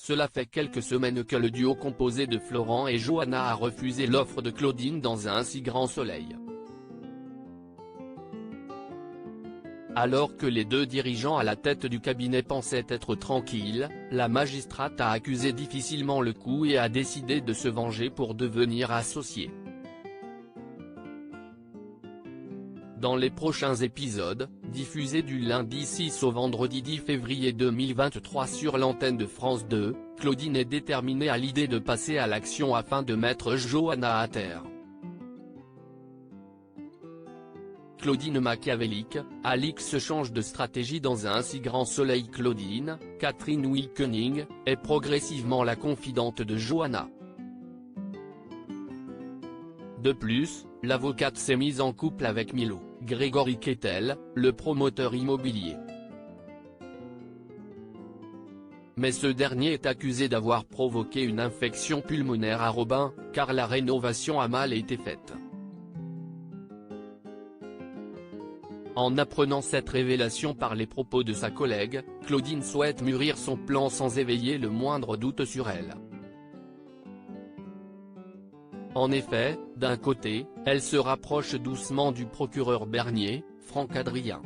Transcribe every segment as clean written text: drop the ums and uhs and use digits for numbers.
Cela fait quelques semaines que le duo composé de Florent et Johanna a refusé l'offre de Claudine dans Un si grand soleil. Alors que les deux dirigeants à la tête du cabinet pensaient être tranquilles, la magistrate a accusé difficilement le coup et a décidé de se venger pour devenir associée. Dans les prochains épisodes, diffusés du lundi 6 au vendredi 10 février 2023 sur l'antenne de France 2, Claudine est déterminée à l'idée de passer à l'action afin de mettre Johanna à terre. Claudine machiavélique, Alix change de stratégie dans Un si grand soleil. Claudine, Catherine Wilkening, est progressivement la confidente de Johanna. De plus, l'avocate s'est mise en couple avec Milo, Grégory Kettel, le promoteur immobilier. Mais ce dernier est accusé d'avoir provoqué une infection pulmonaire à Robin, car la rénovation a mal été faite. En apprenant cette révélation par les propos de sa collègue, Claudine souhaite mûrir son plan sans éveiller le moindre doute sur elle. En effet, d'un côté, elle se rapproche doucement du procureur Bernier, Franck Adrien.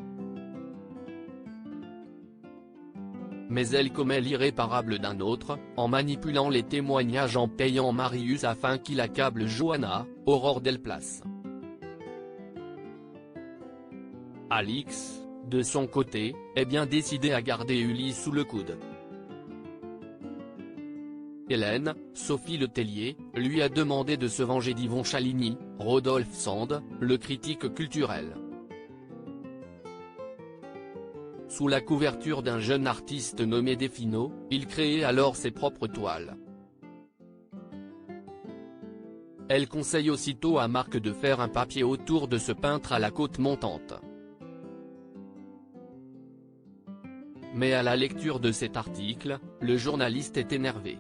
Mais elle commet l'irréparable d'un autre, en manipulant les témoignages en payant Marius afin qu'il accable Johanna, Aurore Delplace. Alix, de son côté, est bien décidée à garder Ulysse sous le coude. Hélène, Sophie Letellier, lui a demandé de se venger d'Yvon Chaligny, Rodolphe Sand, le critique culturel. Sous la couverture d'un jeune artiste nommé Defino, il créait alors ses propres toiles. Elle conseille aussitôt à Marc de faire un papier autour de ce peintre à la côte montante. Mais à la lecture de cet article, le journaliste est énervé.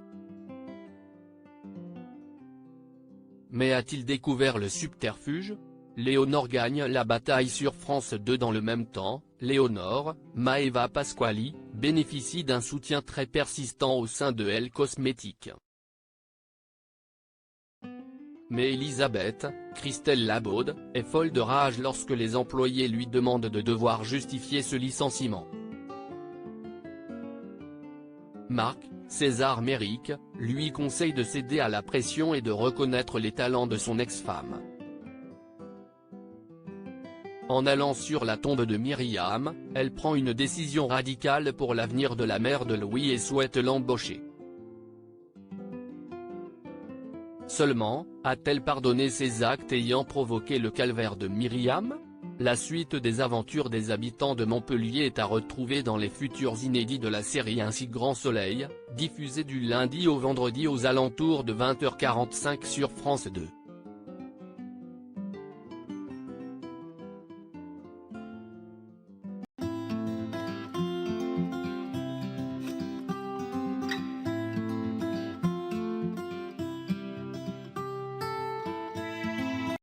Mais a-t-il découvert le subterfuge? Léonore gagne la bataille sur France 2. Dans le même temps, Léonore, Maeva Pasquali, bénéficie d'un soutien très persistant au sein de Elle Cosmétiques. Mais Elisabeth, Christelle Labaude, est folle de rage lorsque les employés lui demandent de devoir justifier ce licenciement. Marc, César Méric, lui conseille de céder à la pression et de reconnaître les talents de son ex-femme. En allant sur la tombe de Myriam, elle prend une décision radicale pour l'avenir de la mère de Louis et souhaite l'embaucher. Seulement, a-t-elle pardonné ses actes ayant provoqué le calvaire de Myriam? La suite des aventures des habitants de Montpellier est à retrouver dans les futurs inédits de la série Un si grand soleil, diffusée du lundi au vendredi aux alentours de 20h45 sur France 2.